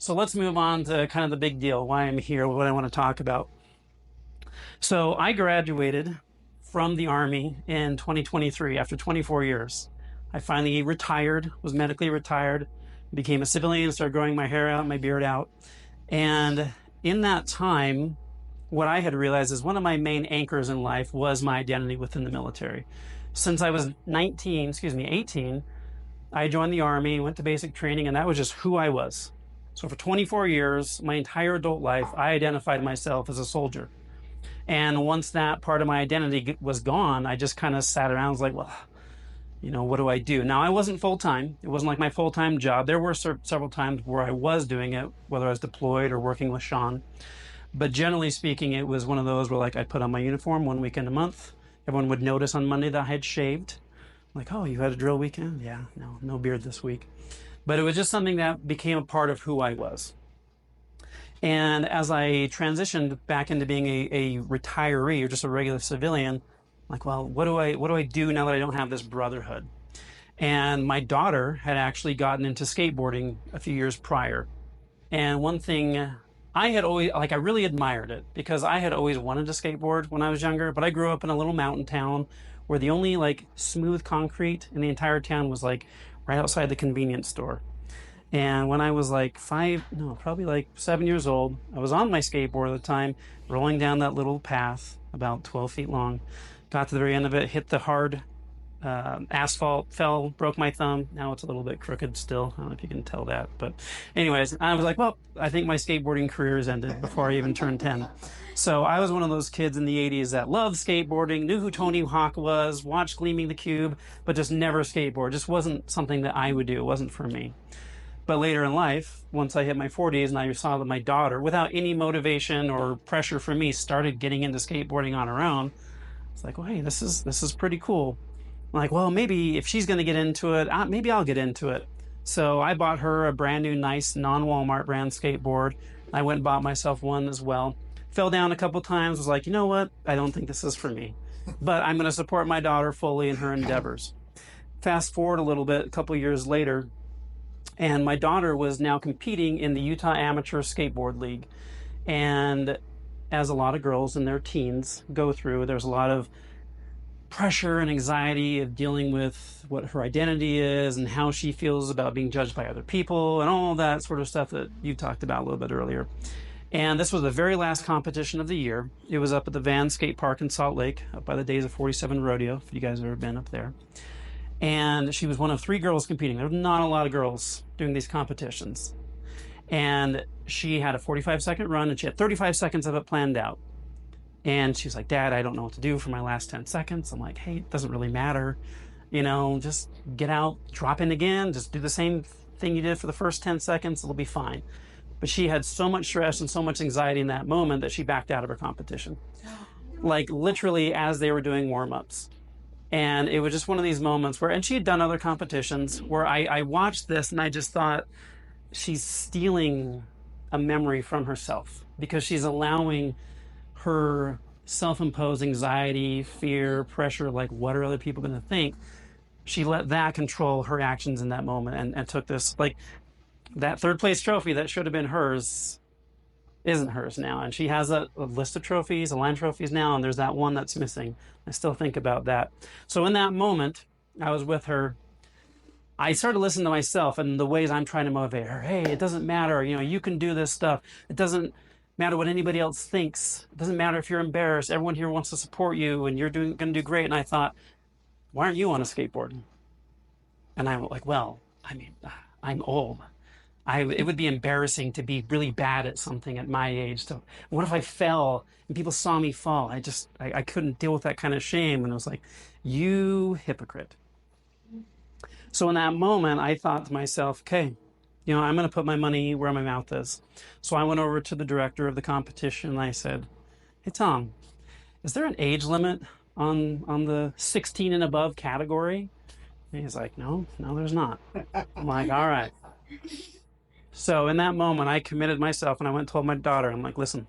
So let's move on to kind of the big deal, why I'm here, what I want to talk about. So I graduated from the Army in 2023 after 24 years. I finally retired, was medically retired, became a civilian, started growing my hair out, my beard out. And in that time, what I had realized is one of my main anchors in life was my identity within the military. Since I was 18, I joined the Army, went to basic training, and that was just who I was. So for 24 years, my entire adult life, I identified myself as a soldier. And once that part of my identity was gone, I just kind of sat around and was like, well, what do I do? Now, I wasn't full time. It wasn't like my full time job. There were several times where I was doing it, whether I was deployed or working with Sean. But generally speaking, it was one of those where like I'd put on my uniform one weekend a month. Everyone would notice on Monday that I had shaved. Like, oh, you had a drill weekend? Yeah, no beard this week. But it was just something that became a part of who I was. And as I transitioned back into being a retiree or just a regular civilian, like, well, what do I do now that I don't have this brotherhood? And my daughter had actually gotten into skateboarding a few years prior. And one thing I had always, like, I really admired it because I had always wanted to skateboard when I was younger, but I grew up in a little mountain town where the only like smooth concrete in the entire town was like right outside the convenience store. And when I was like probably like 7 years old, I was on my skateboard at the time, rolling down that little path about 12 feet long, got to the very end of it, hit the hard asphalt, fell, broke my thumb. Now it's a little bit crooked still. I don't know if you can tell that. But anyways, I was like, well, I think my skateboarding career has ended before I even turned 10. So I was one of those kids in the 80s that loved skateboarding, knew who Tony Hawk was, watched Gleaming the Cube, but just never skateboard. Just wasn't something that I would do. It wasn't for me. But later in life, once I hit my 40s and I saw that my daughter, without any motivation or pressure from me, started getting into skateboarding on her own, it's like, well, hey, this is pretty cool. I'm like, well, maybe if she's going to get into it, maybe I'll get into it. So I bought her a brand new, nice, non-Walmart brand skateboard. I went and bought myself one as well. Fell down a couple times, was like, you know what? I don't think this is for me. But I'm going to support my daughter fully in her endeavors. Fast forward a little bit, a couple years later, and my daughter was now competing in the Utah Amateur Skateboard League. And as a lot of girls in their teens go through, there's a lot of pressure and anxiety of dealing with what her identity is and how she feels about being judged by other people and all that sort of stuff that you talked about a little bit earlier. And this was the very last competition of the year. It was up at the Van Skate Park in Salt Lake, up by the Days of 47 Rodeo, if you guys have ever been up there. And she was one of 3 girls competing. There were not a lot of girls doing these competitions. And she had a 45-second run, and she had 35 seconds of it planned out. And she's like, Dad, I don't know what to do for my last 10 seconds. I'm like, hey, it doesn't really matter. Just get out, drop in again, just do the same thing you did for the first 10 seconds, it'll be fine. But she had so much stress and so much anxiety in that moment that she backed out of her competition. Like literally as they were doing warm-ups. And it was just one of these moments where, and she had done other competitions, where I watched this and I just thought, she's stealing a memory from herself because she's allowing her self-imposed anxiety, fear, pressure, like what are other people going to think? She let that control her actions in that moment and took this, like that third place trophy that should have been hers isn't hers now. And she has a list of trophies, a line of trophies now, and there's that one that's missing. I still think about that. So in that moment, I was with her. I started listening to myself and the ways I'm trying to motivate her. Hey, it doesn't matter. You can do this stuff. It doesn't matter what anybody else thinks. It doesn't matter if you're embarrassed. Everyone here wants to support you and you're going to do great. And I thought, why aren't you on a skateboard? And I'm like, well, I'm old. It would be embarrassing to be really bad at something at my age. So what if I fell and people saw me fall? I couldn't deal with that kind of shame. And I was like, you hypocrite. So in that moment, I thought to myself, okay, I'm going to put my money where my mouth is. So I went over to the director of the competition and I said, hey, Tom, is there an age limit on the 16 and above category? And he's like, no, there's not. I'm like, all right. So in that moment, I committed myself and I went and told my daughter, I'm like, listen,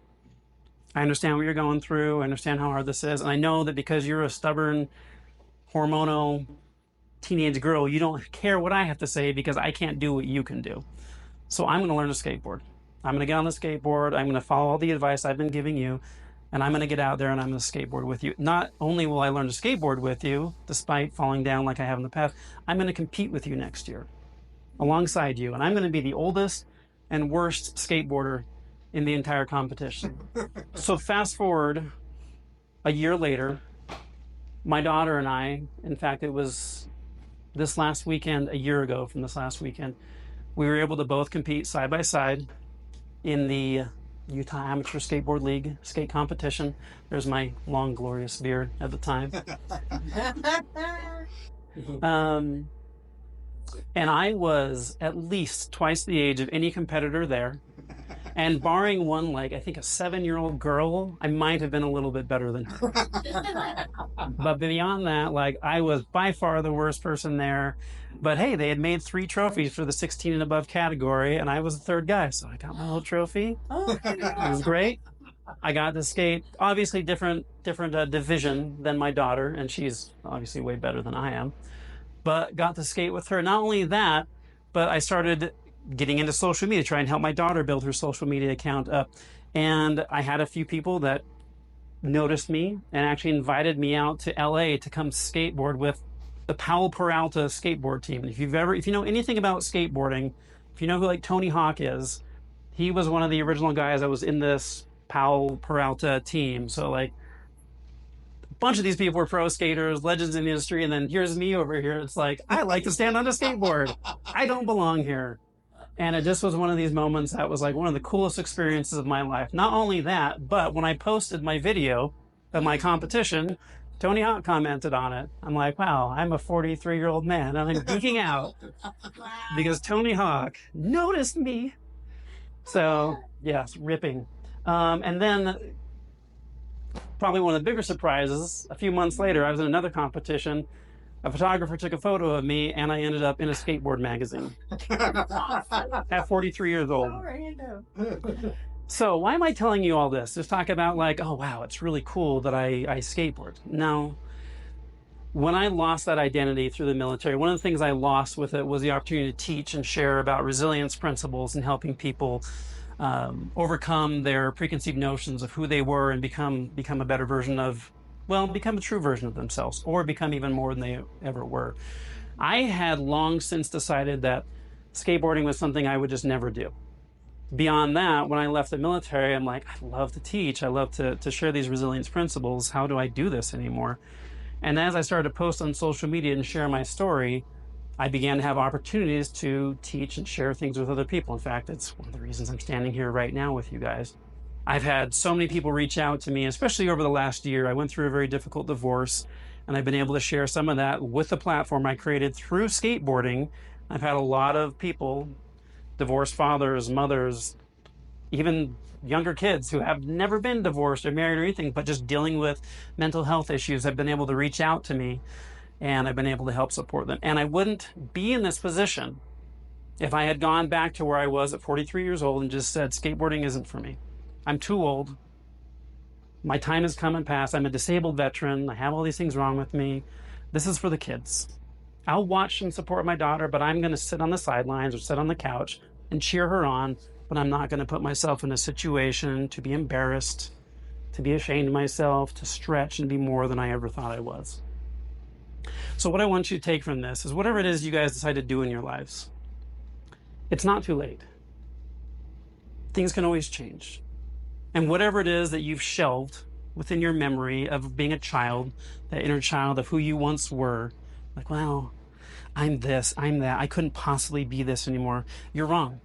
I understand what you're going through. I understand how hard this is. And I know that because you're a stubborn, hormonal teenage girl, you don't care what I have to say because I can't do what you can do. So I'm going to learn to skateboard. I'm going to get on the skateboard. I'm going to follow all the advice I've been giving you, and I'm going to get out there and I'm going to skateboard with you. Not only will I learn to skateboard with you, despite falling down like I have in the past, I'm going to compete with you next year alongside you. And I'm going to be the oldest and worst skateboarder in the entire competition. So fast forward a year later, my daughter and I, in fact, it was this last weekend, a year ago from this last weekend, we were able to both compete side by side in the Utah Amateur Skateboard League skate competition. There's my long, glorious beard at the time. And I was at least twice the age of any competitor there. And barring one, like, I think a 7-year-old girl, I might have been a little bit better than her. But beyond that, like, I was by far the worst person there. But hey, they had made 3 trophies for the 16 and above category, and I was the 3rd guy. So I got my little trophy. It was great. I got to skate, obviously different division than my daughter, and she's obviously way better than I am. But got to skate with her. Not only that, but I started getting into social media, trying to help my daughter build her social media account up. And I had a few people that noticed me and actually invited me out to LA to come skateboard with the Powell Peralta skateboard team. And if you know anything about skateboarding, if you know who like Tony Hawk is, he was one of the original guys that was in this Powell Peralta team. So like a bunch of these people were pro skaters, legends in the industry, and then here's me over here. It's like, I like to stand on a skateboard. I don't belong here. And it just was one of these moments that was like one of the coolest experiences of my life. Not only that, but when I posted my video of my competition, Tony Hawk commented on it. I'm like, wow, I'm a 43-year-old man and I'm geeking out because Tony Hawk noticed me. So yes, ripping. And then probably one of the bigger surprises, a few months later, I was in another competition. A photographer took a photo of me, and I ended up in a skateboard magazine at 43 years old. So why am I telling you all this? Just talk about like, oh, wow, it's really cool that I skateboard. No. When I lost that identity through the military, one of the things I lost with it was the opportunity to teach and share about resilience principles and helping people overcome their preconceived notions of who they were and become a better version of, well, become a true version of themselves, or become even more than they ever were. I had long since decided that skateboarding was something I would just never do. Beyond that, when I left the military, I'm like, I love to teach. I love to share these resilience principles. How do I do this anymore? And as I started to post on social media and share my story, I began to have opportunities to teach and share things with other people. In fact, it's one of the reasons I'm standing here right now with you guys. I've had so many people reach out to me, especially over the last year. I went through a very difficult divorce, and I've been able to share some of that with the platform I created through skateboarding. I've had a lot of people, divorced fathers, mothers, even younger kids who have never been divorced or married or anything, but just dealing with mental health issues, have been able to reach out to me, and I've been able to help support them. And I wouldn't be in this position if I had gone back to where I was at 43 years old and just said, skateboarding isn't for me. I'm too old. My time has come and passed. I'm a disabled veteran. I have all these things wrong with me. This is for the kids. I'll watch and support my daughter, but I'm going to sit on the sidelines or sit on the couch and cheer her on, but I'm not going to put myself in a situation to be embarrassed, to be ashamed of myself, to stretch and be more than I ever thought I was. So what I want you to take from this is whatever it is you guys decide to do in your lives, it's not too late. Things can always change. And whatever it is that you've shelved within your memory of being a child, that inner child of who you once were, like, wow, I'm this, I'm that, I couldn't possibly be this anymore. You're wrong.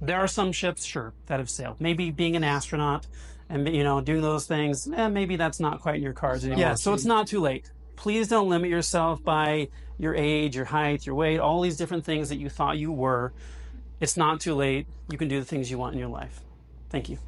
There are some ships, sure, that have sailed. Maybe being an astronaut and, doing those things, maybe that's not quite in your cards anymore. Yeah, so it's not too late. Please don't limit yourself by your age, your height, your weight, all these different things that you thought you were. It's not too late. You can do the things you want in your life. Thank you.